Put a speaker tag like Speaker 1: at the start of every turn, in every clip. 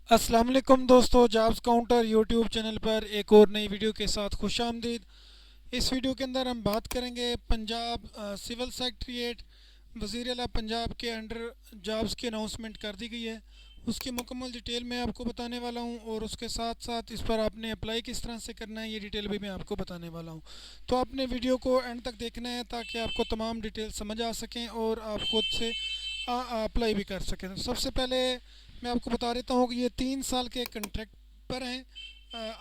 Speaker 1: अस्सलाम वालेकुम दोस्तों, जॉब्स काउंटर यूट्यूब चैनल पर एक और नई वीडियो के साथ खुश आमदीद। इस वीडियो के अंदर हम बात करेंगे पंजाब सिविल सेक्रेटरीट वज़ीर आला पंजाब के अंडर जॉब्स की अनाउंसमेंट कर दी गई है। उसकी मुकम्मल डिटेल मैं आपको बताने वाला हूं और उसके साथ साथ इस पर आपने अप्लाई किस तरह से करना है ये डिटेल भी मैं आपको बताने वाला हूं। तो आपने वीडियो को एंड तक देखना है ताकि आपको तमाम डिटेल समझ आ सकें और आप खुद से अप्लाई भी कर सकें। तो सबसे पहले मैं आपको बता देता हूँ कि ये 3 साल के कंट्रैक्ट पर हैं।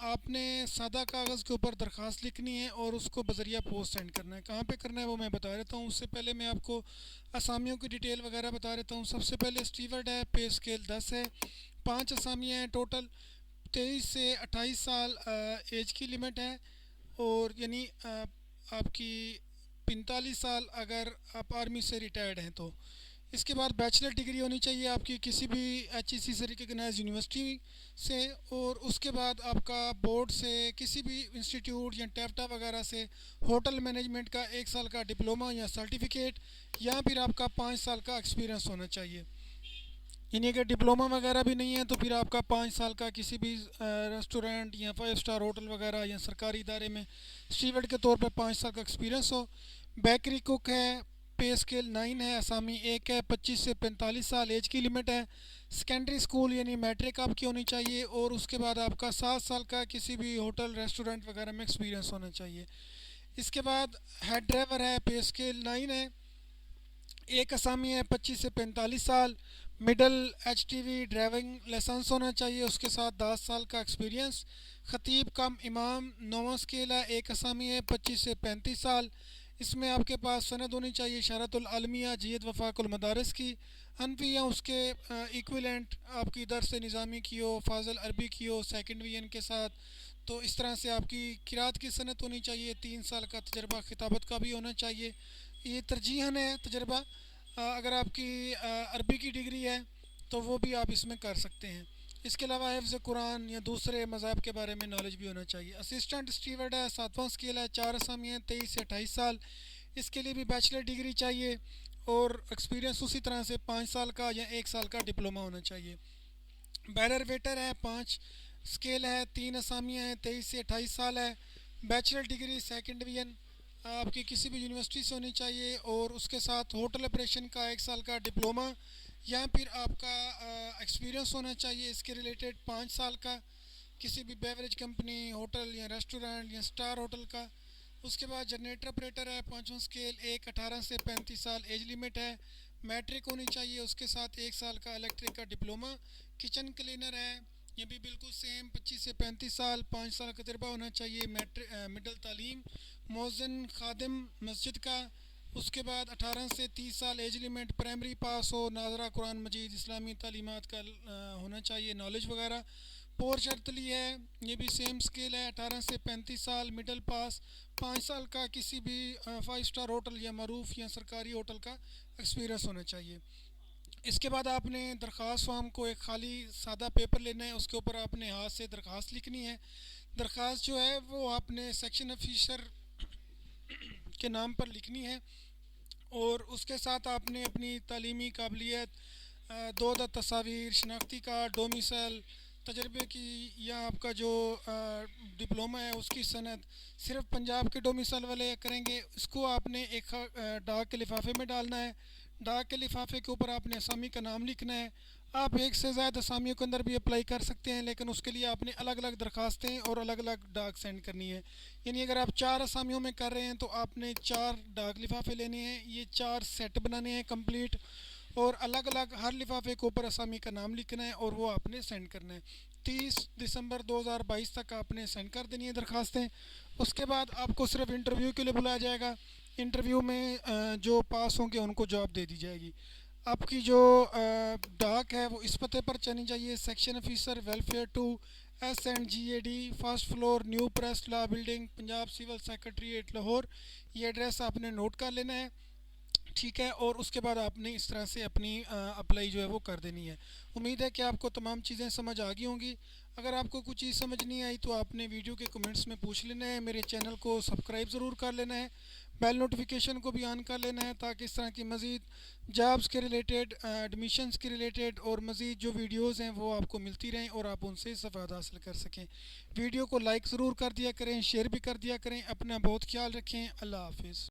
Speaker 1: आपने सादा कागज़ के ऊपर दरख्वास्त लिखनी है और उसको बजरिया पोस्ट सेंड करना है। कहाँ पे करना है वो मैं बता देता हूँ। उससे पहले मैं आपको असामियों की डिटेल वगैरह बता देता हूँ। सबसे पहले स्टीवर्ड है, पे स्केल 10 है, 5 असामियाँ हैं टोटल, 23 से 28 साल एज की लिमिट है और यानी आपकी 45 साल अगर आप आर्मी से रिटायर्ड हैं तो। इसके बाद बैचलर डिग्री होनी चाहिए आपकी किसी भी HEC से रिकगनाइज यूनिवर्सिटी से, और उसके बाद आपका बोर्ड से किसी भी इंस्टीट्यूट या टेफ्टा वगैरह से होटल मैनेजमेंट का 1 साल का डिप्लोमा या सर्टिफिकेट, या फिर आपका 5 साल का एक्सपीरियंस होना चाहिए। यानी अगर डिप्लोमा वगैरह भी नहीं है तो फिर आपका 5 साल का किसी भी रेस्टोरेंट या 5 स्टार होटल वगैरह या सरकारी इदारे में स्टीवर्ड के तौर पर 5 साल का एक्सपीरियंस हो। बेकरी कुक है, पे स्केल 9 है, असामी 1 है, 25 से 45 साल एज की लिमिट है। सेकेंडरी स्कूल यानी मैट्रिक आपकी होनी चाहिए और उसके बाद आपका 7 साल का किसी भी होटल रेस्टोरेंट वगैरह में एक्सपीरियंस होना चाहिए। इसके बाद हेड ड्राइवर है, पे स्केल 9 है, एक असामी है, 25 से 45 साल, मिडल HTV ड्राइविंग लाइसेंस होना चाहिए, उसके साथ 10 साल का एक्सपीरियंस। ख़तीब कम इमाम 9वां स्केल है, एक असामी है, 25 से 35 साल, इसमें आपके पास सनद होनी चाहिए शरातुल आलमिया जियत वफाकुल मदारस की, अनफी या उसके इक्विलेंट आपकी दर्स निज़ामी की हो, फाजल अरबी की हो सेकंड विजन के साथ। तो इस तरह से आपकी किरात की सनत होनी चाहिए, 3 साल का तजर्बा खिताबत का भी होना चाहिए। ये तरजीहन है तजर्बा। अगर आपकी अरबी की डिग्री है तो वो भी आप इसमें कर सकते हैं। इसके अलावा हिफ्ज़ कुरान या दूसरे मज़हब के बारे में नॉलेज भी होना चाहिए। असिस्टेंट स्टीवर्ड है, 7वां स्केल है, 4 असामी हैं, 23 से 28 साल, इसके लिए भी बैचलर डिग्री चाहिए और एक्सपीरियंस उसी तरह से 5 साल का या 1 साल का डिप्लोमा होना चाहिए। बैरर वेटर है, 5 स्केल है, 3 असामियाँ हैं, 23 से 28 साल है, बैचलर डिग्री सेकंड डिवीजन आपकी किसी भी यूनिवर्सिटी से होनी चाहिए और उसके साथ होटल ऑपरेशन का 1 साल का डिप्लोमा या फिर आपका एक्सपीरियंस होना चाहिए इसके रिलेटेड 5 साल का किसी भी बेवरेज कंपनी, होटल या रेस्टोरेंट या स्टार होटल का। उसके बाद जनरेटर ऑपरेटर है, 5वां स्केल, एक 18 से 35 साल एज लिमिट है, मैट्रिक होनी चाहिए, उसके साथ 1 साल का इलेक्ट्रिक का डिप्लोमा। किचन क्लीनर है, ये भी बिल्कुल सेम, 25 से 35 साल, 5 साल का तजर्बा होना चाहिए, मैट्रिक मिडल तालीम। मोज़न खादिम मस्जिद का, उसके बाद 18 से 30 साल एज लिमिट, प्राइमरी पास हो, नाजरा कुरान मजीद इस्लामी तालीमात का होना चाहिए, नॉलेज वगैरह। पोर शर्तली है, ये भी सेम स्केल है, 18 से 35 साल, मिडल पास, 5 साल का किसी भी 5 स्टार होटल या मरूफ या सरकारी होटल का एक्सपीरियंस होना चाहिए। इसके बाद आपने दरख्वास्त फॉर्म को एक खाली सादा पेपर लेना है, उसके ऊपर आपने हाथ से दरख्वास्त लिखनी है। दरख्वास्त जो है वो आपने सेक्शन ऑफिसर के नाम पर लिखनी है और उसके साथ आपने अपनी तालीमी काबिलियत, दो तस्वीर, शनाख्ती कार्ड, डोमिसल, तजर्बे की या आपका जो डिप्लोमा है उसकी सनद, सिर्फ पंजाब के डोमिसल वाले करेंगे, इसको आपने एक डाक के लिफाफे में डालना है। डाक के लिफाफे के ऊपर आपने असामी का नाम लिखना है। आप एक से ज़्यादा असामियों के अंदर भी अप्लाई कर सकते हैं, लेकिन उसके लिए आपने अलग अलग दरखास्तें और अलग अलग डाक सेंड करनी है। यानी अगर आप 4 असामियों में कर रहे हैं तो आपने 4 डाक लिफाफे लेने हैं, ये 4 सेट बनाने हैं कंप्लीट, और अलग अलग हर लिफाफे के ऊपर असामी का नाम लिखना है और वो आपने सेंड करना है। 30 दिसंबर 2022 तक आपने सेंड कर देनी है दरखास्तें। उसके बाद आपको सिर्फ इंटरव्यू के लिए बुलाया जाएगा। इंटरव्यू में जो पास होंगे उनको जॉब दे दी जाएगी। आपकी जो डाक है वो इस पते पर चलनी चाहिए, section officer welfare two, SNGAD, first floor, new press law building, Punjab civil secretariat Lahore. ये एड्रेस आपने नोट कर लेना है, ठीक है। और उसके बाद आपने इस तरह से अपनी अप्लाई जो है वो कर देनी है। उम्मीद है कि आपको तमाम चीज़ें समझ आ गई होंगी। अगर आपको कुछ चीज़ समझ नहीं आई तो आपने वीडियो के कमेंट्स में पूछ लेना है, मेरे चैनल को सब्सक्राइब ज़रूर कर लेना है। बेल नोटिफिकेशन को भी ऑन कर लेना है, ताकि इस तरह की मज़ीद जॉब्स के रिलेटेड, एडमिशन्स के रिलेटेड और मज़ीद जो वीडियोज़ हैं वो आपको मिलती रहें और आप उनसे इस्तेफ़ादा हासिल कर सकें। वीडियो को लाइक ज़रूर कर दिया करें, शेयर भी कर दिया करें। अपना बहुत ख्याल रखें। अल्लाह हाफिज़।